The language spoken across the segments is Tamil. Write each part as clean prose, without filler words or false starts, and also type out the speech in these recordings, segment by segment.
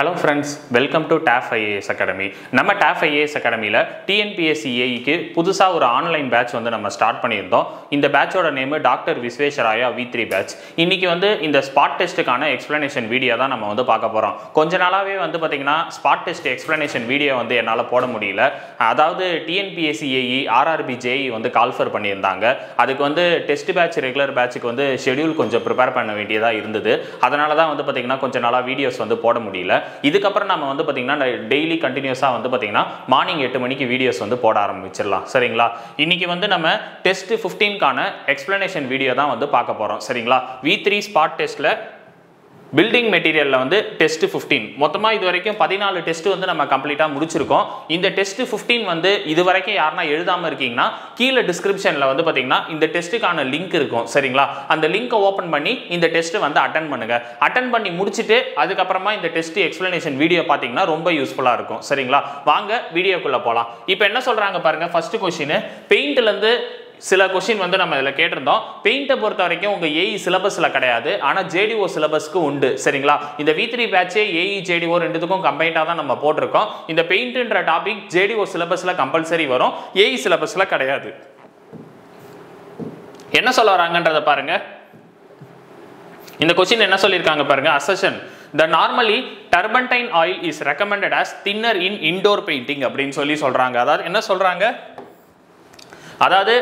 Hello friends, welcome to TAF IAS Academy. நம்ம TAF IAS Academyல TNPSC AEக்கு புதுசா ஒரு ஆன்லைன் பேட்ச் வந்து நம்ம ஸ்டார்ட் பண்ணியிருந்தோம். இந்த பேட்சோட name doctor Visvesvaraya V3 batch. இன்னைக்கு வந்து இந்த ஸ்பாட் டெஸ்ட்டுக்கான எக்ஸ்பிளனேஷன் வீடியோ தான் நம்ம வந்து பார்க்க போறோம். கொஞ்ச நாளாவே வந்து பாத்தீங்கன்னா ஸ்பாட் டெஸ்ட் எக்ஸ்பிளனேஷன் வீடியோ வந்து என்னால போட முடியல. அதாவது TNPSC AE RRB JEE வந்து கால்ஃபர் பண்ணியிருந்தாங்க. அதுக்கு வந்து டெஸ்ட் பேட்ச் ரெகுலர் பேட்சுக்கு வந்து ஷெட்யூல் கொஞ்சம் ப்ரிப்பேர் பண்ண வேண்டியதா இருந்தது. அதனால தான் வந்து பாத்தீங்கன்னா கொஞ்ச நாளா வீடியோஸ் வந்து போட முடியல. இதுக்கப்புறம் நம்ம வந்து பாத்தீங்கன்னா டெய்லி கண்டினியூஸா வந்து பாத்தீங்கன்னா மார்னிங் 8 மணிக்கு வீடியோஸ் வந்து போட ஆரம்பிச்சிடலாம். சரிங்களா? இன்னைக்கு வந்து நம்ம டெஸ்ட் 15க்கான எக்ஸ்பிளனேஷன் வீடியோ தான் வந்து பார்க்க போறோம். சரிங்களா? V3 ஸ்பாட் டெஸ்ட்ல பில்டிங் மெட்டீரியல்ல வந்து டெஸ்ட் 15 மொத்தமா இது வரைக்கும் 14 டெஸ்ட் வந்து நம்ம கம்ப்ளீட்டா முடிச்சிருக்கோம். இந்த டெஸ்ட் 15 வந்து இது வரைக்கும் யாருன்னா எழுதாம இருக்கீங்கன்னா கீழே டிஸ்கிரிப்ஷன்ல வந்து பாத்தீங்கன்னா இந்த டெஸ்ட்டுக்கான லிங்க் இருக்கும். சரிங்களா? அந்த லிங்கை ஓபன் பண்ணி இந்த டெஸ்ட் வந்து அட்டென்ட் பண்ணுங்க. அட்டென்ட் பண்ணி முடிச்சிட்டு அதுக்கப்புறமா இந்த டெஸ்ட் எக்ஸ்பிளனேஷன் வீடியோ பாத்தீங்கன்னா ரொம்ப யூஸ்ஃபுல்லா இருக்கும். சரிங்களா? வாங்க வீடியோக்குள்ள போலாம். இப்போ என்ன சொல்றாங்க பாருங்க. ஃபர்ஸ்ட் क्वेश्चन பெயிண்ட்ல இருந்து சில क्वेश्चन வந்து நம்ம இதில் கேட்டிருந்தோம். பெயிண்ட்டை பொறுத்த வரைக்கும் உங்கள் ஏஇ சிலபஸில் கிடையாது, ஆனால் ஜேடிஓ சிலபஸ்க்கு உண்டு. சரிங்களா? இந்த V3 பேட்சே ஏஇ ஜேடிஓ ரெண்டுத்துக்கும் கம்பைண்டாக தான் நம்ம போட்டிருக்கோம். இந்த பெயிண்ட்ன்ற டாபிக் ஜேடிஓ சிலபஸில் கம்பல்சரி வரும், ஏஇ சிலபஸில் கிடையாது. என்ன சொல்ல வராங்கன்றத பாருங்க. இந்த क्वेश्चन என்ன சொல்லியிருக்காங்க பாருங்க. அசஷன் The normally turpentine oil is recommended as thinner in indoor painting அப்படின்னு சொல்றாங்க. அதாவது என்ன சொல்றாங்க? அதாவது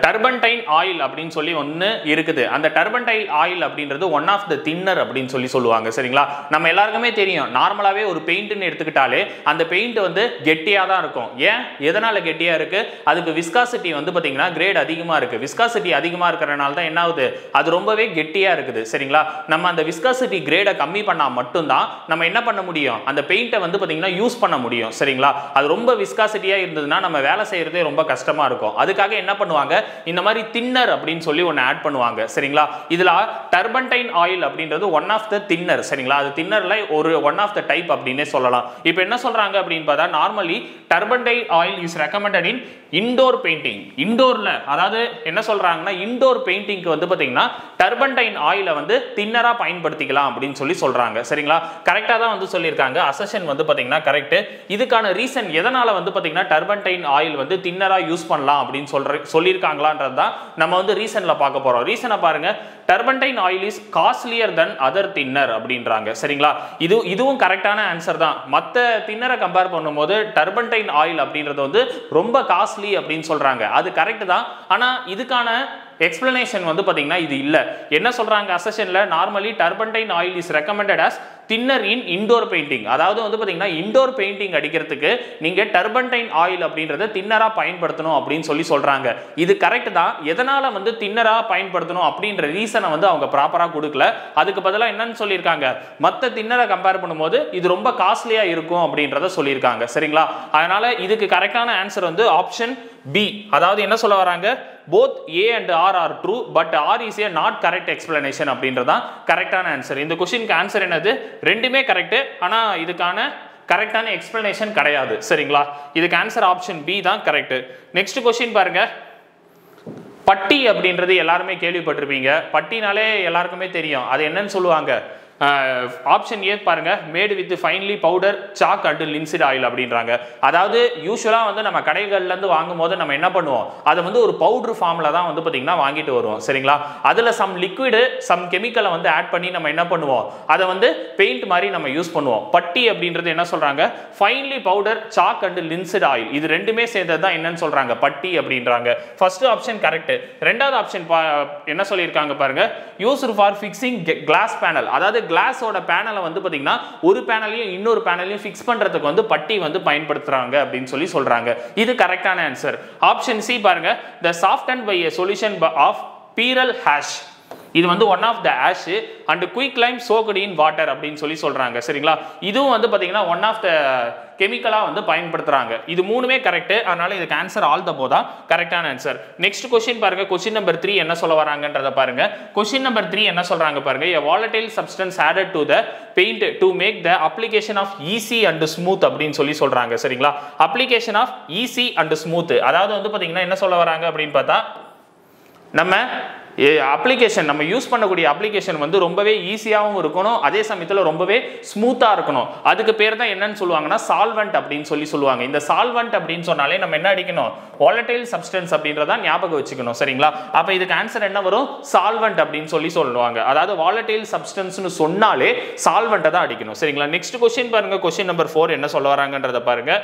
டர்பன்டைன் ஆயில் அப்படின்னு சொல்லி ஒன்று இருக்குது. அந்த டர்பன்டைன் ஆயில் அப்படின்றது ஒன் ஆஃப் த தின்னர் அப்படின்னு சொல்லுவாங்க. சரிங்களா? நம்ம எல்லாருக்குமே தெரியும், நார்மலாகவே ஒரு பெயிண்ட்னு எடுத்துக்கிட்டாலே அந்த பெயிண்ட் வந்து கெட்டியாக தான் இருக்கும். ஏன் எதனால் கெட்டியாக இருக்கு? அதுக்கு விஸ்காசிட்டி வந்து பார்த்தீங்கன்னா கிரேட் அதிகமாக இருக்கு. விஸ்காசிட்டி அதிகமாக இருக்கிறனால தான் என்ன ஆகுது, அது ரொம்பவே கெட்டியாக இருக்குது. சரிங்களா? நம்ம அந்த விஸ்காசிட்டி கிரேடை கம்மி பண்ணால் மட்டும்தான் நம்ம என்ன பண்ண முடியும், அந்த பெயிண்ட்டை வந்து பார்த்தீங்கன்னா யூஸ் பண்ண முடியும். சரிங்களா? அது ரொம்ப விஸ்காசிட்டியாக இருந்ததுன்னா நம்ம வேலை செய்யறதே ரொம்ப கஷ்டமாக இருக்கும். அதுக்காக என்ன பண்ணுவாங்க, இந்த மாதிரி தின்னர் அப்படின்னு சொல்லி ஒன்னு ஆட் பண்ணுவாங்க. சரிங்களா? இதுல டர்பன்டைன் ஆயில் அப்படின்றது ஒன் ஆஃப் த தின்னர். சரிங்களா? அது தின்னர்ல ஒரு ஒன் ஆஃப் த டைப் அப்படினே சொல்லலாம். இப்போ என்ன சொல்றாங்க அப்படின்னு பார்த்தா, normally turpentine oil is recommended in indoor painting. இன்டோர்ல அதாவது என்ன சொல்றாங்கன்னா, இன்டோர் பெயிண்டிங்க்கு வந்து பாத்தீங்கன்னா டர்பன்டைன் ஆயிலை வந்து தின்னரா பயன்படுத்திக்கலாம் அப்படின்னு சொல்லி சொல்றாங்க. சரிங்களா? கரெக்டா தான் வந்து சொல்லியிருக்காங்க. அசஷன் வந்து பாத்தீங்கன்னா கரெக்ட். இதுக்கான ரீசன் எதனால வந்து பாத்தீங்கன்னா டர்பன்டைன் ஆயில் வந்து தின்னரா யூஸ் பண்ணலாம் அப்படின்னு சொல்லியிருக்காங்களான்றது தான் நம்ம வந்து ரீசன்ல பார்க்க போறோம். ரீசனை பாருங்க. Turpentine oil is costlier then other thinner அப்படின்றாங்க. சரிங்களா? இதுவும் கரெக்டான ஆன்சர் தான். மற்ற தின்னரை கம்பேர் பண்ணும்போது டர்பன்டைன் ஆயில் அப்படின்றது வந்து ரொம்ப காஸ்ட்லி அப்படின்னு சொல்றாங்க. அது கரெக்ட் தான். ஆனா இதுக்கான எக்ஸ்பிளனேஷன் வந்து பாத்தீங்கன்னா இது இல்ல. என்ன சொல்றாங்க அசஷன்ல, normally turpentine oil is recommended as thinner in indoor painting. அதாவது வந்து பாத்தீங்கன்னா இன்டோர் பெயிண்டிங் அடிக்கிறதுக்கு நீங்க டர்பன்டைன் ஆயில் அப்படின்றத தின்னரா பயன்படுத்தணும் அப்படின்னு சொல்றாங்க. இது கரெக்ட் தான். எதனால வந்து தின்னரா பயன்படுத்தணும் அப்படின்ற ரீசனை வந்து அவங்க ப்ராப்பரா கொடுக்கல. அதுக்கு பதிலாக என்னன்னு சொல்லியிருக்காங்க, மற்ற தின்னரை கம்பேர் பண்ணும்போது இது ரொம்ப காஸ்ட்லியா இருக்கும் அப்படின்றத சொல்லியிருக்காங்க. சரிங்களா? அதனால இதுக்கு கரெக்டான ஆன்சர் வந்து ஆப்ஷன் பி. அதாவது என்ன சொல்ல வராங்க, both A and R are true but R is a not correct explanation அப்படின்றதான் கரெக்டான ஆன்சர். இந்த क्वेश्चनக்கு ஆன்சர் என்னது, ரெண்டுமே கரெக்ட். ஆனா இதுக்கான கரெக்டான எக்ஸ்பிளனேஷன் கிடையாது. சரிங்களா? இதுக்கு ஆன்சர் ஆப்ஷன் பி தான் கரெக்ட். நெக்ஸ்ட் क्वेश्चन பாருங்க. பட்டி அப்படின்றது எல்லாருமே கேள்விப்பட்டிருப்பீங்க. பட்டினாலே எல்லாருக்குமே தெரியும். அது என்னன்னு சொல்லுவாங்க. ஆப்ஷன் ஏ பாருங்க, made with finely powder chalk and linseed oil அப்படின்றாங்க. அதாவது யூஸ்வலா வந்து நம்ம கடைகள்ல இருந்து வாங்கும் போது நம்ம என்ன பண்ணுவோம், அதை வந்து ஒரு பவுடர் ஃபார்ம்ல தான் வந்து பாத்தீங்கன்னா வாங்கிட்டு வருவோம். சரிங்களா? அதுல சம் லிக்விடு சம் கெமிக்கலை வந்து ஆட் பண்ணி நம்ம என்ன பண்ணுவோம், அதை வந்து பெயிண்ட் மாதிரி நம்ம யூஸ் பண்ணுவோம். பட்டி அப்படின்றது என்ன சொல்றாங்க, finely powder chalk and linseed oil. இது ரெண்டுமே சேர்ந்தது தான் என்னன்னு சொல்றாங்க, பட்டி அப்படின்றாங்க. First option correct. ரெண்டாவது ஆப்ஷன் என்ன சொல்லியிருக்காங்க பாருங்க, used for fixing glass panel. அதாவது கிளாஸோட பேனலை வந்து பாத்தீங்கன்னா ஒரு பேனலையும் இன்னொரு பேனலையும் ஃபிக்ஸ் பண்றதுக்கு வந்து பட்டி வந்து பயன்படுத்துறாங்க அப்படின்னு சொல்றாங்க. இது கரெக்டான ஆன்சர். ஆப்ஷன் சி பாருங்க, the softened by a solution of pearl hash. இது வந்து one of the ash and quick lime soaked in water அப்படின்னு சொல்றாங்க. சரிங்களா? இதுவும் வந்து பாத்தீங்கன்னா ஒன் ஆஃப் த கெமிக்கலா வந்து பயன்படுத்துறாங்க. இது மூணுமே கரெக்ட். அதனால இதுக்கு ஆன்சர் ஆல் த போதா கரெக்டான ஆன்சர். நெக்ஸ்ட் क्वेश्चन பாருங்க. क्वेश्चन நம்பர் 3 என்ன சொல்ல வராங்கன்றத பாருங்க. क्वेश्चन நம்பர் 3 என்ன சொல்றாங்க பாருங்க. a volatile substance added to the paint to make the application of easy and smooth அப்படின்னு சொல்றாங்க. சரிங்களா? application of easy and smooth அதாவது வந்து பாத்தீங்கன்னா என்ன சொல்ல வராங்க அப்படின்னு பார்த்தா, நம்ம அப்ளிகேஷன் நம்ம யூஸ் பண்ணக்கூடிய அப்ளிகேஷன் வந்து ரொம்பவே ஈஸியாகவும் இருக்கணும், அதே சமயத்தில் ரொம்பவே ஸ்மூத்தாக இருக்கணும். அதுக்கு பேர் தான் என்னன்னு சொல்லுவாங்கன்னா சால்வெண்ட் அப்படின்னு சொல்லுவாங்க. இந்த சால்வெண்ட் அப்படின்னு சொன்னாலே நம்ம என்ன அடிக்கணும், வாலடைல் சப்ஸ்டன்ஸ் அப்படின்றத ஞாபகம் வச்சுக்கணும். சரிங்களா? அப்போ இதுக்கு ஆன்சர் என்ன வரும், சால்வெண்ட் அப்படின்னு சொல்லுவாங்க. அதாவது வாலடைல் சப்ஸ்டன்ஸ்னு சொன்னாலே சால்வெண்ட்டை தான் அடிக்கணும். சரிங்களா? நெக்ஸ்ட் கொஸ்டின் பாருங்க, கொஸ்டின் நம்பர் 4 என்ன சொல்ல வராங்கன்றத பாருங்க.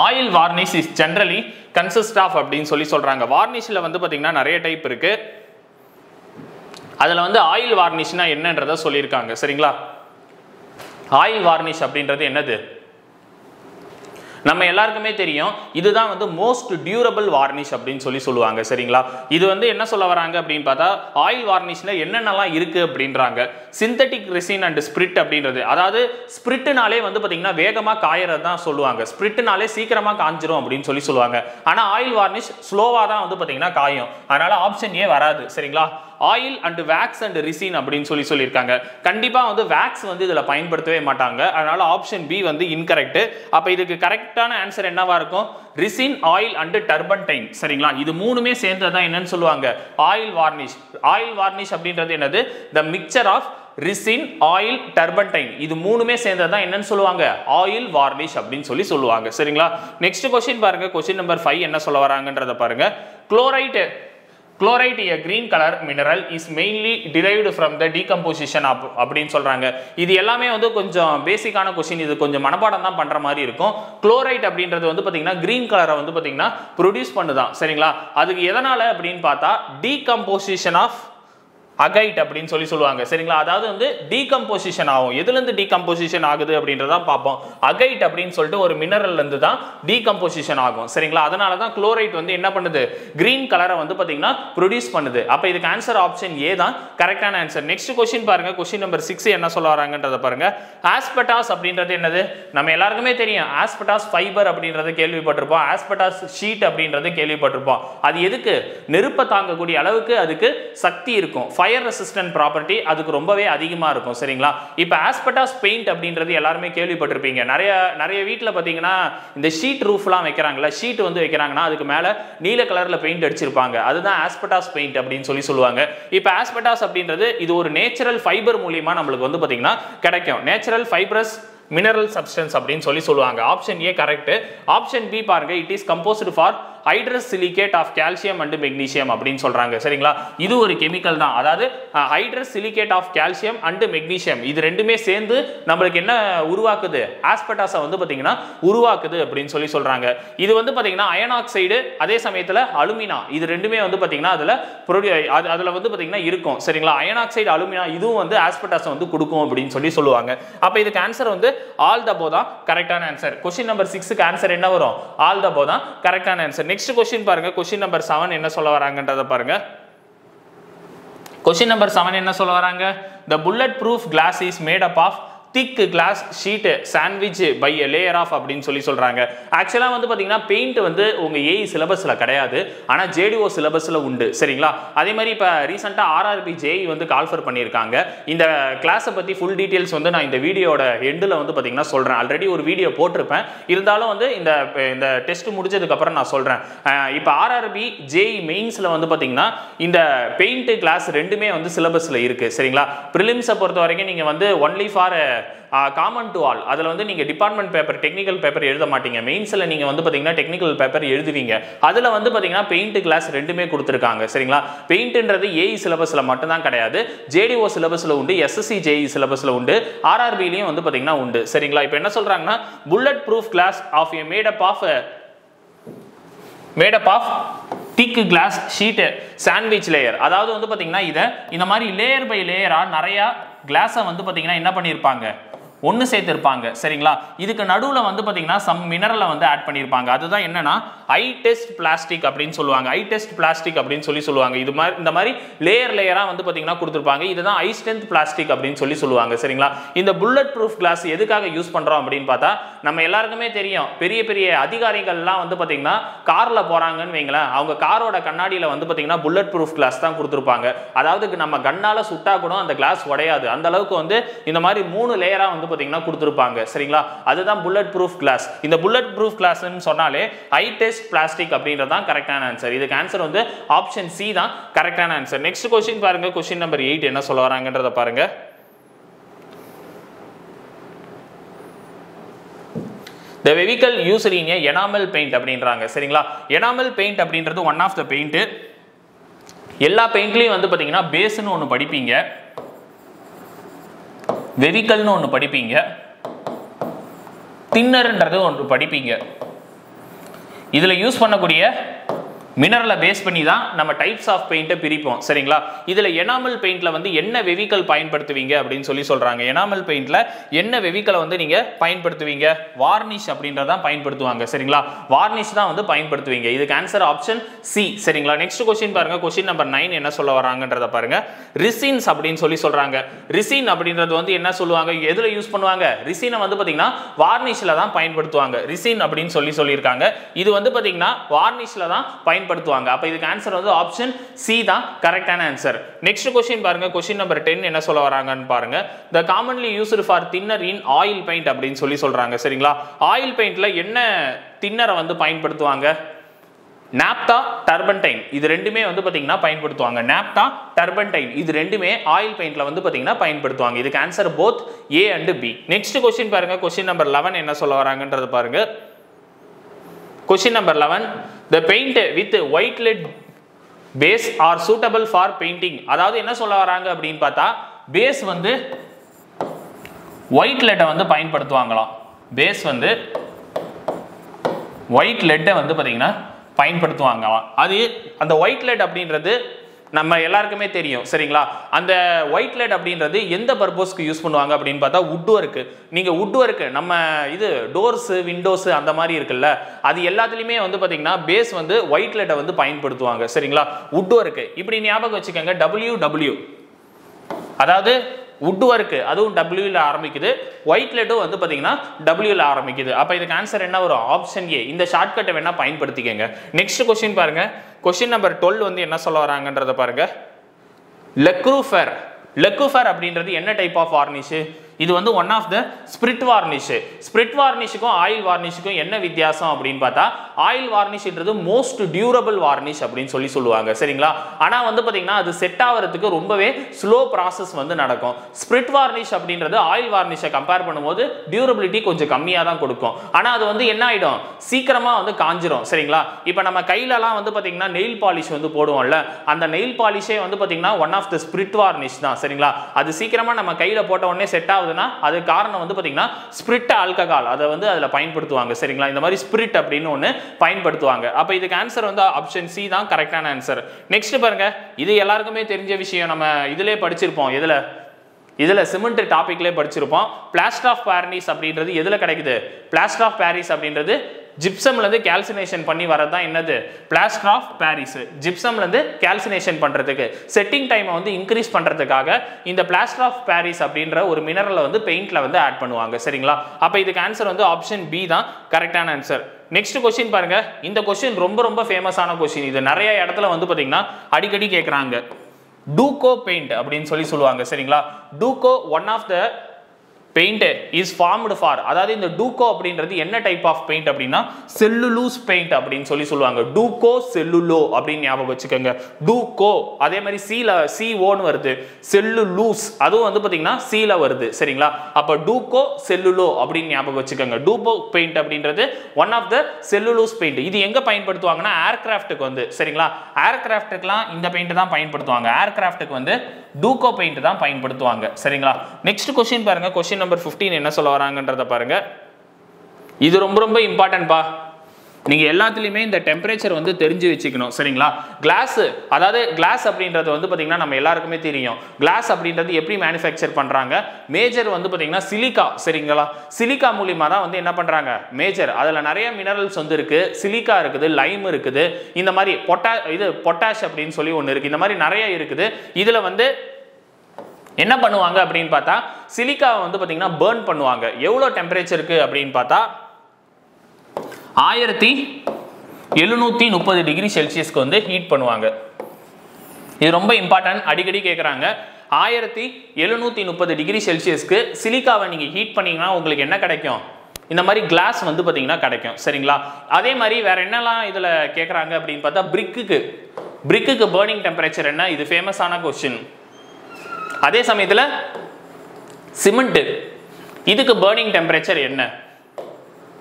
Oil varnish is generally consist of அப்படின்னு சொல்றாங்க. வார்னிஷ்ல வந்து பாத்தீங்கன்னா நிறைய டைப் இருக்கு. அதுல வந்து ஆயில் வார்னிஷ்னா என்னன்றத சொல்லியிருக்காங்க. சரிங்களா? ஆயில் வார்னிஷ் அப்படின்றது என்னது, நம்ம எல்லாருக்குமே தெரியும். இதுதான் வந்து மோஸ்ட் டியூரபிள் வார்னிஷ் அப்படின்னு சொல்லுவாங்க. சரிங்களா? இது வந்து என்ன சொல்ல வராங்க அப்படின்னு பார்த்தா, ஆயில் வார்னிஷ்ல என்னென்னலாம் இருக்கு அப்படின்றாங்க. சிந்தட்டிக் ரெசின் அண்ட் ஸ்பிரிட் அப்படின்றது, அதாவது ஸ்பிரிட்னாலே வந்து பாத்தீங்கன்னா வேகமா காயறது தான் சொல்லுவாங்க. ஸ்பிரிட்னாலே சீக்கிரமா காஞ்சிரும் அப்படின்னு சொல்லுவாங்க. ஆனா ஆயில் வார்னிஷ் ஸ்லோவா தான் வந்து பாத்தீங்கன்னா காயும். அதனால ஆப்ஷன் ஏ வராது. சரிங்களா? Oil and wax and resin அப்படின்னு சொல்லியிருக்காங்க. கண்டிப்பா வந்து வேக்ஸ் வந்து இதுல பயன்படுத்தவே மாட்டாங்க. அதனால ஆப்ஷன் பி வந்து இன்கரெக்ட். அப்ப இதுக்கு கரெக்டான ஆன்சர் என்னவா இருக்கும், ரிசின், ஆயில் அண்ட் டர்பன்டைன். சரிங்களா? இது மூணுமே சேர்ந்ததான் என்னன்னு சொல்லுவாங்க, ஆயில் வார்னிஷ். ஆயில் வார்னிஷ் அப்படின்றது என்னது, the mixture of resin, oil, turpentine. இது மூணுமே சேர்ந்ததான் என்னன்னு சொல்லுவாங்க, ஆயில் வார்னிஷ் அப்படின்னு சொல்லுவாங்க. சரிங்களா? நெக்ஸ்ட் கொஸ்டின் பாருங்க, கொஸ்டின் நம்பர் 5 என்ன சொல்ல வராங்கன்றத பாருங்க. Chlorite, a green color mineral, is mainly derived from the decomposition of அப்படின்னு சொல்றாங்க. இது எல்லாமே வந்து கொஞ்சம் பேசிக்கான கொஸ்டின், இது கொஞ்சம் மனப்பாடம் தான் பண்ற மாதிரி இருக்கும். குளோரைட் அப்படின்றது வந்து பாத்தீங்கன்னா கிரீன் கலரை வந்து பாத்தீங்கன்னா ப்ரொடியூஸ் பண்ணுதான். சரிங்களா? அதுக்கு எதனால அப்படின்னு பார்த்தா டீகம்போசிஷன் ஆஃப் அகைட் அப்படின்னு சொல்லுவாங்க. சரிங்களா? அதாவது வந்து டீகம்போசிஷன் ஆகும். எதுல இருந்து டீகம்போசிஷன் ஆகுது அப்படின்றத பார்ப்போம். அகைட் அப்படின்னு சொல்லிட்டு ஒரு மினரல்ல இருந்து தான் டீகம்போசிஷன் ஆகும். சரிங்களா? அதனால தான் குளோரைட் வந்து என்ன பண்ணுது, கிரீன் கலரை வந்து பாத்தீங்கன்னா ப்ரொடியூஸ் பண்ணுது. அப்ப இதுக்கு ஆன்சர் ஆப்ஷன் ஏ தான் கரெக்டான ஆன்சர். நெக்ஸ்ட் கொஸ்டின் பாருங்க, கொஸ்டின் நம்பர் 6 என்ன சொல்ல வராங்கன்றத பாருங்க. ஆஸ்பெட்டாஸ் அப்படின்றது என்னது, நம்ம எல்லாருக்குமே தெரியும். ஆஸ்பெட்டாஸ் ஃபைபர் அப்படின்றத கேள்விப்பட்டிருப்போம், ஆஸ்பெட்டாஸ் ஷீட் அப்படின்றத கேள்விப்பட்டிருப்போம். அது எதுக்கு, நெருப்பை தாங்கக்கூடிய அளவுக்கு அதுக்கு சக்தி இருக்கும். ஃபயர் ரெசிஸ்டன்ட் ப்ராப்பர்ட்டி அதுக்கு ரொம்பவே அதிகமா இருக்கும். சரிங்களா? இப்போ ஆஸ்பெட்டாஸ் பெயிண்ட் அப்படின்றது எல்லாருமே கேள்விப்பட்டிருப்பீங்க. நிறைய வீட்டில் பார்த்தீங்கன்னா இந்த ஷீட் ரூஃப்லாம் வைக்கிறாங்களா, ஷீட் வந்து வைக்கிறாங்கன்னா அதுக்கு மேலே நீல கலர்ல பெயிண்ட் அடிச்சிருப்பாங்க. அதுதான் ஆஸ்பெட்டாஸ் பெயிண்ட் அப்படின்னு சொல்லுவாங்க. இப்போ ஆஸ்பெட்டாஸ் அப்படின்றது இது ஒரு நேச்சுரல் ஃபைபர் மூலியமா நம்மளுக்கு வந்து பார்த்தீங்கன்னா கிடைக்கும். நேச்சுரல் ஃபைப்ரஸ் மினரல் சப்ஸ்டன்ஸ் அப்படின்னு சொல்லுவாங்க. Option A correct. Option B பாருங்க, it is composed for hydrous silicate of calcium and magnesium அப்படின்னு சொல்றாங்க. சரிங்களா? இது ஒரு கெமிக்கல் தான். அதாவது hydrous silicate of calcium and magnesium இது ரெண்டுமே சேர்ந்து நம்மளுக்கு என்ன உருவாக்குது, ஆஸ்பெட்டாஸை வந்து பாத்தீங்கன்னா உருவாக்குது அப்படின்னு சொல்றாங்க. இது வந்து பாத்தீங்கன்னா அயன் ஆக்சைடு, அதே சமயத்துல அலுமினா, இது ரெண்டுமே வந்து பாத்தீங்கன்னா அதுல வந்து பாத்தீங்கன்னா இருக்கும். சரிங்களா? அயன் ஆக்சைடு, அலுமினா இதுவும் வந்து ஆஸ்பெட்டாஸை வந்து கொடுக்கும் அப்படின்னு சொல்லுவாங்க. அப்ப இதுக்கு ஆன்சர் வந்து ஆல் த போ தான் கரெக்டான ஆன்சர். கொஸ்டின் நம்பர் 6க்கு ஆன்சர் என்ன வரும், ஆல் த போ தான் கரெக்டான ஆன்சர். நெக்ஸ்ட் கொஸ்டின் பாருங்க, கொஸ்டின் நம்பர் 7 என்ன சொல்ல வராங்கன்றத பாருங்க. கொஸ்டின் நம்பர் 7 என்ன சொல்ல வராங்க, the bulletproof glass is made up of thick glass sheet sandwich by a layer of அப்படின்னு சொல்றாங்க. ஆக்சுவலா வந்து பாத்தீங்கன்னா பெயிண்ட் வந்து உங்க ஏஇ சிலபஸ்ல கிடையாது, ஆனா ஜேடிஓ சிலபஸ்ல உண்டு. சரிங்களா? அதே மாதிரி இப்ப ரீசெண்டா ஆர்ஆர்பி ஜேஇ வந்து கால்ஃபர் பண்ணியிருக்காங்க. இந்த கிளாஸை பத்தி ஃபுல் டீடைல்ஸ் வந்து நான் இந்த வீடியோட எண்டில் வந்து பாத்தீங்கன்னா சொல்றேன். ஆல்ரெடி ஒரு வீடியோ போட்டிருப்பேன், இருந்தாலும் வந்து இந்த டெஸ்ட் முடிஞ்சதுக்கு அப்புறம் நான் சொல்றேன். இப்ப ஆர்ஆர்பி ஜேஇ மெயின்ஸ்ல வந்து பாத்தீங்கன்னா இந்த பெயிண்ட் கிளாஸ் ரெண்டுமே வந்து சிலபஸ்ல இருக்கு. சரிங்களா? பிரிலிம்ஸை பொறுத்த வரைக்கும் நீங்க வந்து only for common to all, அதில் வந்து நீங்கள் டிபார்ட்மெண்ட் பேப்பர், டெக்னிக்கல் பேப்பர் எழுத மாட்டீங்க. மெயின்ஸில் நீங்கள் வந்து பார்த்தீங்கன்னா டெக்னிக்கல் பேப்பர் எழுதுவீங்க. அதில் வந்து பார்த்தீங்கன்னா பெயிண்ட் கிளாஸ் ரெண்டுமே கொடுத்துருக்காங்க. சரிங்களா? பெயிண்ட்ன்றது ஏஇ சிலபஸில் மட்டும்தான் கிடையாது, ஜேடிஓ சிலபஸில் உண்டு, எஸ்எஸ்சி ஜேஇ சிலபஸில் உண்டு, ஆர்ஆர்பிலையும் வந்து பார்த்தீங்கன்னா உண்டு. சரிங்களா? இப்போ என்ன சொல்கிறாங்கன்னா bullet proof glass of a made up of thick glass sheet sandwich layer. அதாவது வந்து பார்த்தீங்கன்னா இதை இந்த மாதிரி லேயர் பை லேயராக நிறையா கிளாஸை வந்து பார்த்தீங்கன்னா என்ன பண்ணியிருப்பாங்க, ஒன்று சேர்த்திருப்பாங்க. சரிங்களா? இதுக்கு நடுவில் வந்து பார்த்தீங்கன்னா சம் மினரலை வந்து ஆட் பண்ணியிருப்பாங்க. அதுதான் என்னன்னா ஐ டெஸ்ட் பிளாஸ்டிக் அப்படின்னு சொல்லுவாங்க. ஐ டெஸ்ட் பிளாஸ்டிக் அப்படின்னு சொல்லுவாங்க. இந்த மாதிரி லேயராக வந்து பார்த்தீங்கன்னா கொடுத்துருப்பாங்க. இதுதான் ஐ ஸ்ட்ரென்த் பிளாஸ்டிக் அப்படின்னு சொல்லுவாங்க. சரிங்களா? இந்த புல்லட் ப்ரூஃப் கிளாஸ் எதுக்காக யூஸ் பண்ணுறோம் அப்படின்னு பார்த்தா, நம்ம எல்லாருக்குமே தெரியும், பெரிய பெரிய அதிகாரிகள்லாம் வந்து பார்த்தீங்கன்னா காரில் போகிறாங்கன்னு வைங்களேன், அவங்க காரோட கண்ணாடியில் வந்து பார்த்தீங்கன்னா புல்லட் ப்ரூஃப் கிளாஸ் தான் கொடுத்துருப்பாங்க. அதாவது நம்ம கண்ணால் சுட்டா கூட அந்த கிளாஸ் உடையாது. அந்த அளவுக்கு வந்து இந்த மாதிரி 3 லேயராக வந்து பாத்தீங்கன்னா கொடுத்திருப்பாங்க சரிங்களா அதுதான் புல்லட் ப்ரூஃப் கிளாஸ் இந்த புல்லட் ப்ரூஃப் கிளாஸ்னு சொன்னாலே ஹை டெஸ்ட் பிளாஸ்டிக் அப்படின்றது தான் கரெக்டான ஆன்சர் இதுக்கு ஆன்சர் வந்து ஆப்ஷன் சி தான் கரெக்டான ஆன்சர் நெக்ஸ்ட் क्वेश्चन பாருங்க क्वेश्चन நம்பர் 8 என்ன சொல்ல வராங்கன்றத பாருங்க The vehicle used in a enamel paint அப்படின்றாங்க சரிங்களா enamel paint அப்படின்றது one of the paint எல்லா பெயிண்ட்லயும் வந்து பாத்தீங்கன்னா பேஸ்னு ஒன்னு படிப்பீங்க வெவிக்கல்னு ஒன்னு படிப்பீங்க தின்னர்ன்றது ஒன்று படிப்பீங்க இதுல யூஸ் பண்ணக்கூடிய மினரலை பேஸ் பண்ணி தான் நம்ம டைப்ஸ் ஆஃப் பெயிண்ட்டை பிரிப்போம் சரிங்களா இதில் எனாமல் பெயிண்ட்ல வந்து என்ன வெவிக்கல் பயன்படுத்துவீங்க அப்படின்னு சொல்றாங்க எனாமல் பெயிண்ட்ல என்ன வெவிக்கலை வந்து நீங்க பயன்படுத்துவீங்க வார்னிஷ் அப்படின்றதான் பயன்படுத்துவாங்க சரிங்களா வார்னிஷ் தான் வந்து பயன்படுத்துவீங்க இதுக்கு ஆன்சர் ஆப்ஷன் சி சரிங்களா நெக்ஸ்ட் क्वेश्चन பாருங்க क्वेश्चन நம்பர் 9 என்ன சொல்ல வராங்கன்றத பாருங்க ரிசின்ஸ் அப்படின்னு சொல்றாங்க ரிசின் அப்படின்றது வந்து என்ன சொல்லுவாங்க எதுல யூஸ் பண்ணுவாங்க ரிசினை வந்து பாத்தீங்கன்னா வார்னிஷ்ல தான் பயன்படுத்துவாங்க ரிசின் அப்படின்னு சொல்லியிருக்காங்க இது வந்து பாத்தீங்கன்னா வார்னிஷ்ல தான் பயன்படுத்துவாங்க அப்ப இதுக்கு ஆன்சர் வந்து ஆப்ஷன் சி தான் கரெக்டான ஆன்சர் நெக்ஸ்ட் क्वेश्चन பாருங்க क्वेश्चन நம்பர் 10 என்ன சொல்ல வராங்கன்னு பாருங்க the commonly used for thinner in oil paint அப்படினு சொல்றாங்க சரிங்களா ஆயில் பெயிண்ட்ல என்ன தின்னரை வந்து பயன்படுத்துவாங்க நாப்தா டர்பன்டைன் இது ரெண்டுமே வந்து பாத்தீங்கன்னா பயன்படுத்துவாங்க நாப்தா டர்பன்டைன் இது ரெண்டுமே ஆயில் பெயிண்ட்ல வந்து பாத்தீங்கன்னா பயன்படுத்துவாங்க இதுக்கு answer both A and B next question பாருங்க क्वेश्चन நம்பர் 11 என்ன சொல்ல வராங்கன்றது பாருங்க question number 11 the paint with white lead base are suitable for painting அதாவது என்ன சொல்ல வராங்க அப்படினு பார்த்தா பேஸ் வந்து white lead வந்து பயன்படுத்துவாங்களாம் பேஸ் வந்து white lead வந்து பாத்தீங்கன்னா பயன்படுத்துவாங்களாம் அது அந்த white lead அப்படின்றது நம்ம எல்லாருக்குமே தெரியும் சரிங்களா அந்த ஒயிட் லெட் அப்படின்றது எந்த பர்பஸ்க்கு யூஸ் பண்ணுவாங்க அப்படின்னு பார்த்தா வுட் ஒர்க் நீங்க வுட் ஒர்க் நம்ம இது டோர்ஸ் விண்டோஸ் அந்த மாதிரி இருக்குல்ல அது எல்லாத்துலயுமே வந்து பாத்தீங்கன்னா பேஸ் வந்து ஒயிட் லெட்டை வந்து பயன்படுத்துவாங்க சரிங்களா வுட் ஒர்க் இப்படி ஞாபகம் வச்சுக்கோங்க WW அதாவது வுட் ஒர்க் அதுவும் W ல ஆரம்பிக்குது ஒயிட் லெட்டும் வந்து பாத்தீங்கன்னா W ல ஆரம்பிக்குது அப்ப இதுக்கு ஆன்சர் என்ன வரும் ஆப்ஷன் ஏ இந்த ஷார்ட்கட்டை வேணா பயன்படுத்திக்கங்க நெக்ஸ்ட் क्वेश्चन பாருங்க क्वेश्चन நம்பர் 12 வந்து என்ன சொல்ல வராங்கன்றத பாருங்க லெக்குஃபர் அப்படின்றது என்ன டைப் ஆஃப் வார்னிஷ் இது வந்து one of the spirit varnish spirit வார்னிஷுக்கும் ஆயில் வார்னிஷுக்கும் என்ன வித்தியாசம் அப்படின்னு பார்த்தா ஆயில் வார்னிஷ்ன்றது மோஸ்ட் டியூரபிள் வார்னிஷ் அப்படின்னு சொல்லுவாங்க சரிங்களா ஆனா வந்து பாத்தீங்கன்னா அது செட் ஆகிறதுக்கு ரொம்பவே ஸ்லோ ப்ராசஸ் வந்து நடக்கும் ஸ்பிரிட் வார்னிஷ் அப்படின்றது ஆயில் வார்னிஷை கம்பேர் பண்ணும்போது டியூரபிலிட்டி கொஞ்சம் கம்மியா தான் கொடுக்கும் ஆனா அது வந்து என்ன ஆயிடும் சீக்கிரமா வந்து காஞ்சிரும் சரிங்களா இப்போ நம்ம கையிலலாம் வந்து பாத்தீங்கன்னா நெயில் பாலிஷ் வந்து போடுவோம்ல அந்த நெயில் பாலிஷே வந்து பாத்தீங்கன்னா one of the spirit varnish தான் சரிங்களா அது சீக்கிரமா நம்ம கையில போட்ட உடனே செட் அது காரணம் வந்து பாத்தீங்கன்னா ஸ்பிரிட் ஆல்கஹால் அதை வந்து அதுல பயன்படுத்துவாங்க சரிங்களா இந்த மாதிரி ஸ்பிரிட் அப்படின்னு ஒன்னு பயன்படுத்துவாங்க அப்ப இதுக்கு ஆன்சர் வந்து ஆப்ஷன் சி தான் கரெக்டான ஆன்சர் நெக்ஸ்ட் பாருங்க இது எல்லாருக்குமே தெரிஞ்ச விஷயம் நம்ம இதிலே படிச்சிருப்போம் இதுல சிமெண்ட் டாபிக்லயே படிச்சிருப்போம் பிளாஸ்டர் ஆஃப் பாரிஸ் அப்படின்றது எதுல கிடைக்குது பிளாஸ்டர் ஆஃப் பாரிஸ் அப்படின்றது ஜிப்சம்ல இருந்து கால்சினேஷன் பண்ணி வரதான் என்னது பிளாஸ்டர் ஆஃப் பாரிஸ் ஜிப்சம்ல இருந்து கால்சினேஷன் பண்றதுக்கு செட்டிங் டைமை வந்து இன்க்ரீஸ் பண்றதுக்காக இந்த பிளாஸ்டர் ஆஃப் பாரிஸ் அப்படின்ற ஒரு மினரலை வந்து பெயிண்ட்ல வந்து ஆட் பண்ணுவாங்க சரிங்களா அப்ப இதுக்கு ஆன்சர் வந்து ஆப்ஷன் பி தான் கரெக்டான ஆன்சர் நெக்ஸ்ட் क्वेश्चन பாருங்க இந்த क्वेश्चन ரொம்ப ஃபேமஸான क्वेश्चन இது நிறைய இடத்துல வந்து பாத்தீங்கன்னா அடிக்கடி கேக்குறாங்க டூகோ பெயிண்ட் அப்படின்னு சொல்லுவாங்க சரிங்களா Duco one of the paint is formed for அதாவது இந்த டூகோ அப்படின்றது என்ன டைப் ஆஃப் பெயிண்ட் அப்படின்னா செல்லுலூஸ் பெயிண்ட் அப்படின்னு சொல்லுவாங்க டூகோ செல்லுலோ அப்படின்னு ஞாபகம் வச்சுக்கோங்க டூகோ அதே மாதிரி CO வருது செல்லுலூஸ் அதுவும் வந்து பாத்தீங்கன்னா சீல வருது சரிங்களா அப்ப டூகோ செல்லுலோ அப்படின்னு ஞாபகம் வச்சுக்கோங்க டூகோ பெயிண்ட் அப்படின்றது ஒன் ஆஃப் த செல்லுலூஸ் பெயிண்ட் இது எங்க பயன்படுத்துவாங்கன்னா ஏர்கிராஃப்ட்டுக்கு வந்து சரிங்களா ஏர்கிராஃப்ட்டுக்குலாம் இந்த பெயிண்ட் தான் பயன்படுத்துவாங்க ஏர்கிராஃப்ட்டுக்கு வந்து டூகோ பெயிண்ட் தான் பயன்படுத்துவாங்க சரிங்களா நெக்ஸ்ட் क्वेश्चन பாருங்க क्वेश्चन நம்பர் 15 என்ன சொல்ல வராங்கன்றத பாருங்க இது ரொம்ப இம்பார்ட்டன்ட் பா நீங்க எல்லாத்துலயுமே இந்த டெம்பரேச்சர் வந்து தெரிஞ்சு வச்சுக்கணும் சரிங்களா கிளாஸ் அதாவது கிளாஸ் அப்படின்றது வந்து பாத்தீங்கன்னா நம்ம எல்லாருக்குமே தெரியும் கிளாஸ் அப்படின்றது எப்படி மேனுஃபேக்சர் பண்றாங்க மேஜர் வந்து பாத்தீங்கன்னா சிலிக்கா சரிங்களா சிலிக்கா மூலமா தான் வந்து என்ன பண்றாங்க மேஜர் அதுல நிறைய மினரல்ஸ் வந்து இருக்கு சிலிக்கா இருக்குது லைம் இருக்குது இந்த மாதிரி பொட்டாஷ் அப்படின்னு சொல்லி ஒன்னு இருக்கு இந்த மாதிரி நிறைய இருக்குது இதுல வந்து என்ன பண்ணுவாங்க அப்படின்னு பார்த்தா சிலிக்காவை வந்து பாத்தீங்கன்னா பர்ன் பண்ணுவாங்க எவ்வளவு டெம்பரேச்சருக்கு அப்படின்னு பார்த்தா 1730 டிகிரி செல்சியஸ்க்கு வந்து ஹீட் பண்ணுவாங்க இது ரொம்ப இம்பார்ட்டன்ட் அடிக்கடி கேக்குறாங்க 1730 டிகிரி செல்சியஸ்க்கு சிலிக்காவை நீங்க ஹீட் பண்ணீங்கன்னா உங்களுக்கு என்ன கிடைக்கும்? இந்த மாதிரி கிளாஸ் வந்து பாத்தீங்கன்னா கிடைக்கும். சரிங்களா? அதே மாதிரி வேற என்னெல்லாம் இதுல கேக்குறாங்க அப்படின்னு பார்த்தா பிரிக்குக்கு பர்னிங் டெம்பரேச்சர் என்ன? இது ஃபேமஸான क्वेश्चन. அதே சமயத்துல சிமெண்ட் இதுக்கு பர்னிங் டெம்பரேச்சர் என்ன?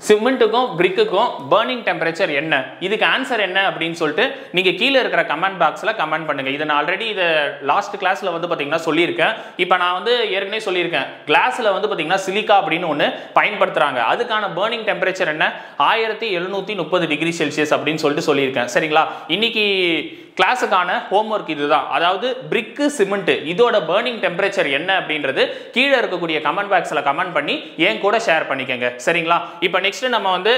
சிமெண்ட்டுக்கும் பிரிக்குக்கும் பர்னிங் டெம்பரேச்சர் என்ன? இதுக்கு ஆன்சர் என்ன அப்படின்னு சொல்லிட்டு நீங்க கீழே இருக்கிற கமெண்ட் பாக்ஸ்ல கமெண்ட் பண்ணுங்க. இதை நான் ஆல்ரெடி இதை லாஸ்ட் கிளாஸ்ல வந்து பாத்தீங்கன்னா சொல்லியிருக்கேன். இப்போ நான் வந்து ஏற்கனவே சொல்லியிருக்கேன், கிளாஸ்ல வந்து பாத்தீங்கன்னா சிலிக்கா அப்படின்னு ஒன்று பயன்படுத்துறாங்க. அதுக்கான பர்னிங் டெம்பரேச்சர் என்ன? 1730 டிகிரி செல்சியஸ் அப்படின்னு சொல்லிட்டு சொல்லியிருக்கேன். சரிங்களா? இன்னைக்கு கிளாஸுக்கான ஹோம்ஒர்க் இதுதான். அதாவது பிரிக்கு சிமெண்ட் இதோட பர்னிங் டெம்பரேச்சர் என்ன அப்படின்றது கீழே இருக்கக்கூடிய கமெண்ட் பாக்ஸ்ல கமெண்ட் பண்ணி என் கூட ஷேர் பண்ணிக்கங்க. சரிங்களா? இப்போ நெக்ஸ்ட் நம்ம வந்து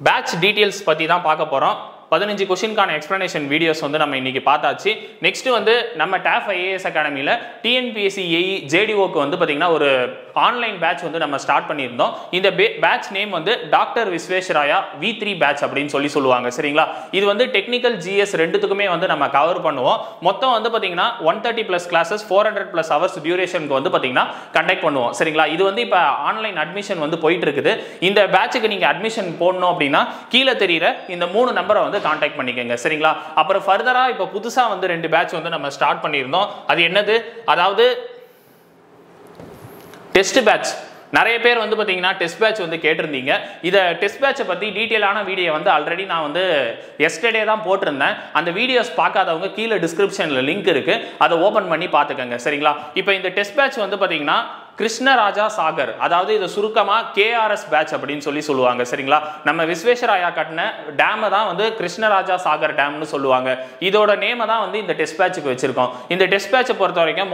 பேட்ச் டீடைல்ஸ் பத்தி தான் பார்க்க போறோம். 15 கொஸ்டின்கான எக்ஸ்பிளனேஷன் வீடியோஸ் வந்து நம்ம இன்னைக்கு பார்த்தாச்சு. நெக்ஸ்ட் வந்து நம்ம TAF IAS அகாடமியில் TNPSC AE JDOக்கு வந்து பார்த்தீங்கன்னா ஒரு ஆன்லைன் பேட்ச் வந்து நம்ம ஸ்டார்ட் பண்ணியிருந்தோம். இந்த பேட்ச் நேம் வந்து டாக்டர் விஸ்வேஸ்வராயா V3 பேட்ச் அப்படின்னு சொல்லுவாங்க. சரிங்களா? இது வந்து டெக்னிக்கல் GS ரெண்டுத்துக்குமே வந்து நம்ம கவர் பண்ணுவோம். மொத்தம் வந்து பார்த்தீங்கன்னா 130+ கிளாஸஸ் 400+ ஹவர்ஸ் டியூரேஷனுக்கு வந்து பார்த்தீங்கன்னா கண்டக்ட் பண்ணுவோம். சரிங்களா? இது வந்து இப்போ ஆன்லைன் அட்மிஷன் வந்து போயிட்டு இருக்குது. இந்த பேட்சுக்கு நீங்கள் அட்மிஷன் போடணும் அப்படின்னா கீழே தெரியுற இந்த 3 நம்பரை வந்து கான்டாக்ட் பண்ணிக்கங்க. சரிங்களா? அப்புறம் ஃபர்தரா இப்போ புதுசா வந்து 2 பேட்ச் வந்து நம்ம ஸ்டார்ட் பண்ணியிருந்தோம். அது என்னது? அதாவது டெஸ்ட் பேட்ச். நிறைய பேர் வந்து பாத்தீங்கன்னா டெஸ்ட் பேட்ச் வந்து கேட்டிருந்தீங்க. இதை டெஸ்ட் பேட்சை பத்தி டீட்டெயிலான வீடியோ வந்து ஆல்ரெடி நான் வந்து எஸ்டர்டே தான் போட்டிருந்தேன். அந்த வீடியோஸ் பார்க்காதவங்க கீழே டிஸ்கிரிப்ஷன்ல லிங்க் இருக்கு, அதை ஓபன் பண்ணி பார்த்துக்கங்க. சரிங்களா? இப்போ இந்த டெஸ்ட் பேட்ச் வந்து பாத்தீங்கன்னா கிருஷ்ணராஜா சாகர், அதாவது இது சுருக்கமா KRS பேட்ச் அப்படின்னு சொல்லுவாங்க. சரிங்களா? நம்ம விஸ்வேஸ்வராயா கட்டின டேமை தான் வந்து கிருஷ்ணராஜா சாகர் டேம்னு சொல்லுவாங்க. இதோட நேமை தான் வந்து இந்த டெஸ்ட் பேட்சுக்கு வச்சிருக்கோம். இந்த டெஸ்ட் பேட்சை பொறுத்த வரைக்கும்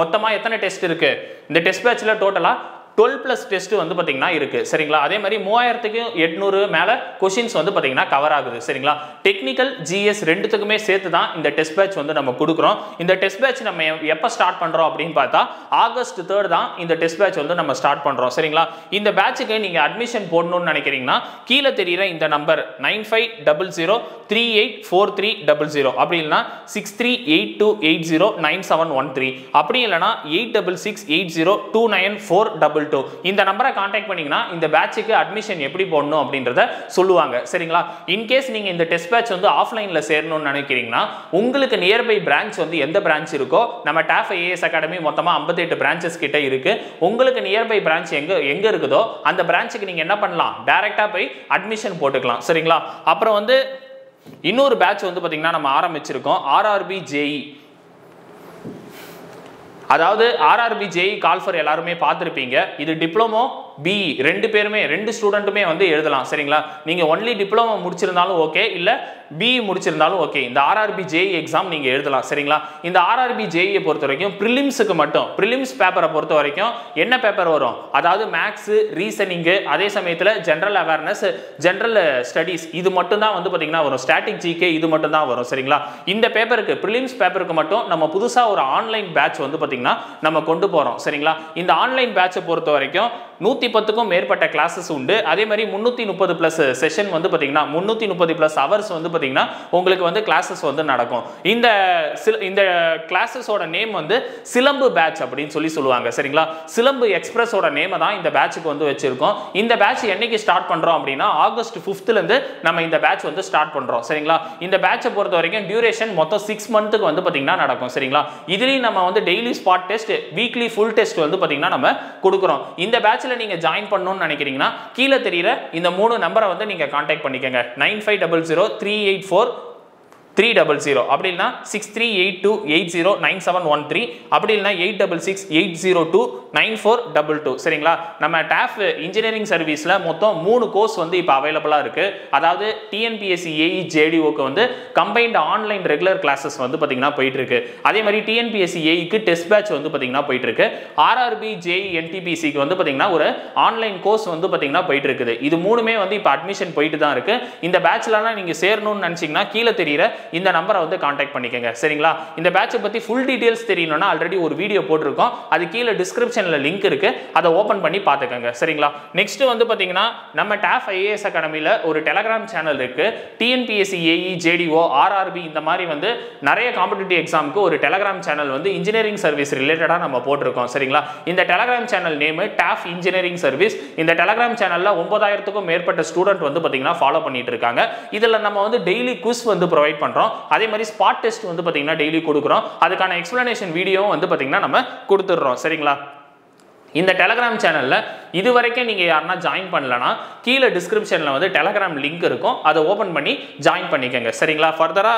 மொத்தமா எத்தனை டெஸ்ட் இருக்கு? இந்த டெஸ்ட் பேட்ச்ல டோட்டலா 12+ டெஸ்ட் வந்து பாத்தீங்கன்னா இருக்கு. சரிங்களா? அதே மாதிரி 3800 மேல கொஸ்டின்ஸ் வந்து பாத்தீங்கன்னா கவர் ஆகுது. சரிங்களா? டெக்னிக்கல் GS ரெண்டுத்துக்குமே சேர்த்து தான் இந்த டெஸ்ட் பேட்ச் வந்து நம்ம கொடுக்குறோம். இந்த டெஸ்ட் பேட்ச் நம்ம எப்ப ஸ்டார்ட் பண்றோம் அப்படின்னு பார்த்தா ஆகஸ்ட் 3 தான் இந்த டெஸ்ட் பேட்ச் வந்து நம்ம ஸ்டார்ட் பண்றோம். சரிங்களா? இந்த பேட்சுக்கு நீங்க அட்மிஷன் போடணும்னு நினைக்கிறீங்கன்னா கீழே தெரியுற இந்த நம்பர் 9500384300 அப்படி இல்லைன்னா 6382809713 அப்படி இல்லைன்னா 8668029422 இந்த நம்பரை கான்டாக்ட் பண்ணீங்கன்னா இந்த பேட்சுக்கு அட்மிஷன் எப்படி போடணும் அப்படின்றத சொல்லுவாங்க. சரிங்களா? இன்கேஸ் நீங்க இந்த டெஸ்ட் பேட்ச் வந்து ஆஃப்லைன்ல சேரணும்னு நினைக்கிறீங்கன்னா உங்களுக்கு நியர்பை பிரான்ச் வந்து எந்த பிரான்ச் இருக்கோ, நம்ம TAF IAS அகாடமி மொத்தமா 58 பிரான்ச்சஸ் கிட்ட இருக்கு. உங்களுக்கு நியர்பை பிரான்ச் எங்க இருக்குதோ அந்த பிரான்ச்சுக்கு நீங்க என்ன பண்ணலாம்? டைரக்டா போய் அட்மிஷன் போட்டுக்கலாம். சரிங்களா? அப்புறம் வந்து இன்னொரு பேட்ச் வந்து பாத்தீங்கன்னா நம்ம ஆரம்பிச்சிருக்கோம், RRB JE. அதாவது RRB JE கால்ஃபர் எல்லாருமே பார்த்துருப்பீங்க. இது டிப்ளமோ BE ரெண்டு ஸ்டூடெண்ட்டுமே வந்து எழுதலாம். சரிங்களா? நீங்க ஒன்லி டிப்ளமோ முடிச்சிருந்தாலும் ஓகே, இல்ல BE முடிச்சிருந்தாலும் ஓகே, இந்த RRB JE எக்ஸாம் நீங்க எழுதலாம். சரிங்களா? இந்த RRB JE பொறுத்த வரைக்கும் பிரிலிம்ஸுக்கு மட்டும், பிரிலிம்ஸ் பேப்பரை பொறுத்த வரைக்கும் என்ன பேப்பர் வரும்? அதாவது மேக்ஸ், ரீசனிங், அதே சமயத்துல ஜெனரல் அவேர்னஸ், ஜெனரல் ஸ்டடீஸ், இது மட்டும் தான் வந்து பாத்தீங்கன்னா வரும். ஸ்டாட்டிக் GK இது மட்டும் தான் வரும். சரிங்களா? இந்த பேப்பருக்கு, பிரிலிம்ஸ் பேப்பருக்கு மட்டும் நம்ம புதுசா ஒரு ஆன்லைன் பேட்ச் வந்து பாத்தீங்கன்னா நம்ம கொண்டு போறோம். சரிங்களா? இந்த ஆன்லைன் பேட்சை பொறுத்த வரைக்கும் 110க்கும் மேற்பட்ட கிளாஸஸ் உண்டு. அதே மாதிரி 330+ செஷன் வந்து பாத்தீங்கன்னா 330+ ஹவர்ஸ் வந்து பாத்தீங்கன்னா உங்களுக்கு வந்து கிளாஸஸ் வந்து நடக்கும். இந்த கிளாஸஸோட நேம் வந்து சிலம்பு பேட்ச் அப்படின்னு சொல்லுவாங்க. சரிங்களா? சிலம்பு எக்ஸ்பிரஸோட நேமை தான் இந்த பேட்சுக்கு வந்து வச்சிருக்கோம். இந்த பேட்ச் என்னைக்கு ஸ்டார்ட் பண்றோம் அப்படின்னா ஆகஸ்ட் 5th இருந்து நம்ம இந்த பேட்ச் வந்து ஸ்டார்ட் பண்றோம். சரிங்களா? இந்த பேட்சை பொறுத்த வரைக்கும் டியூரேஷன் மொத்தம் 6 மந்த்துக்கு வந்து பாத்தீங்கன்னா நடக்கும். சரிங்களா? இதுலயும் நம்ம வந்து daily spot test, weekly full test வந்து பாத்தீங்கன்னா நம்ம கொடுக்குறோம். இந்த பேட்ச்ல நீங்க ஜாயின் பண்ணணும்னு நினைக்கிறீங்கன்னா கீழே தெரியுற இந்த 3 நம்பரை வந்து நீங்க கான்டாக்ட் பண்ணிக்கங்க. 9500384300 அப்படி இல்லைனா 6382809713 அப்படி இல்லைனா 8668029422. சரிங்களா? நம்ம TAF இன்ஜினியரிங் சர்வீஸ்ல மொத்தம் 3 கோர்ஸ் வந்து இப்போ அவைலபிளா இருக்கு. அதாவது TNPSC AE JDOக்கு வந்து கம்பைன்ட் ஆன்லைன் ரெகுலர் கிளாஸஸ் வந்து பாத்தீங்கன்னா போயிட்டு இருக்கு. அதே மாதிரி TNPSC AEக்கு டெஸ்ட் பேட்ச் வந்து பாத்தீங்கன்னா போயிட்டு இருக்கு. RRB JE NTPCக்கு வந்து பாத்தீங்கன்னா ஒரு ஆன்லைன் கோர்ஸ் வந்து பாத்தீங்கன்னா போயிட்டு இருக்குது. இது மூணுமே வந்து இப்போ அட்மிஷன் போயிட்டு தான் இருக்கு. இந்த பேட்ச்லாம் நீங்க சேரணும்னு நினைச்சீங்கன்னா கீழே தெரியுற இந்த நம்பரை வந்து கான்டாக்ட் பண்ணிக்கங்க. சரிங்களா? இந்த பேட்சை பத்தி ஃபுல் டீடைல்ஸ் தெரியணும்னா ஆல்ரெடி ஒரு வீடியோ போட்டிருக்கோம், அது கீழே டிஸ்கிரிப்ஷன் டிஸ்கிரிப்ஷன்ல லிங்க் இருக்கு, அதை ஓபன் பண்ணி பார்த்துக்கோங்க. சரிங்களா? நெக்ஸ்ட் வந்து பாத்தீங்கன்னா நம்ம டாஃப் ஐஏஎஸ் அகாடமில ஒரு டெலகிராம் சேனல் இருக்கு. டிஎன்பிஎஸ்சி, ஏஇ, ஜேடிஓ, ஆர்ஆர்பி இந்த மாதிரி வந்து நிறைய காம்படிட்டிவ் எக்ஸாமுக்கு ஒரு டெலகிராம் சேனல் வந்து இன்ஜினியரிங் சர்வீஸ் ரிலேட்டடா நம்ம போட்டிருக்கோம். சரிங்களா? இந்த Telegram channel name tough engineering service. இந்த டெலகிராம் சேனல்ல 9000க்கும் மேற்பட்ட ஸ்டூடெண்ட் வந்து பாத்தீங்கன்னா ஃபாலோ பண்ணிட்டு இருக்காங்க. இதுல நம்ம வந்து டெய்லி குவிஸ் வந்து ப்ரொவைட் பண்றோம். அதே மாதிரி ஸ்பாட் டெஸ்ட் வந்து பாத்தீங்கன்னா டெய்லி கொடுக்குறோம். அதுக்கான எக்ஸ்பிளனேஷன் வீடியோவும் வந்து பாத்தீங்கன்னா நம்ம கொடுத்துடுறோம். சரிங்களா? இந்த டெலகிராம் சேனல்ல இதுவரைக்கும் நீங்க யாருன்னா ஜாயின் பண்ணலனா கீழே டிஸ்கிரிப்ஷன்ல வந்து டெலகிராம் லிங்க் இருக்கும், அதை ஓபன் பண்ணி ஜாயின் பண்ணிக்கங்க. சரிங்களா? ஃபர்தரா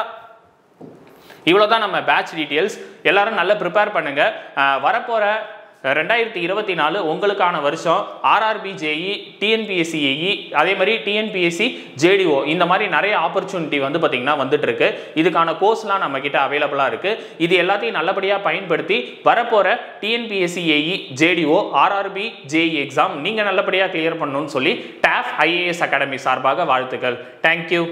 இவ்வளவுதான் நம்ம பேட்ச் டீடைல்ஸ். எல்லாரும் நல்லா ப்ரிப்பேர் பண்ணுங்க. வரப்போற 2024 உங்களுக்கான வருஷம். ஆர்ஆர்பி, ஜேஇ, டிஎன்பிஎஸ்சி, ஏஇ, அதே மாதிரி டிஎன்பிஎஸ்சி, ஜேடிஓ இந்த மாதிரி நிறைய ஆப்பர்ச்சுனிட்டி வந்து பாத்தீங்கன்னா வந்துட்டு இருக்கு. இதுக்கான கோர்ஸ்லாம் நம்ம கிட்ட அவைலபிளா இருக்கு. இது எல்லாத்தையும் நல்லபடியா பயன்படுத்தி வரப்போற TNPSC, AE, JDO, RRB, JE exam நீங்க நல்லபடியா கிளியர் பண்ணணும்னு சொல்லி டாஃப் ஐஏஎஸ் அகாடமி சார்பாக வாழ்த்துக்கள். தேங்க்யூ.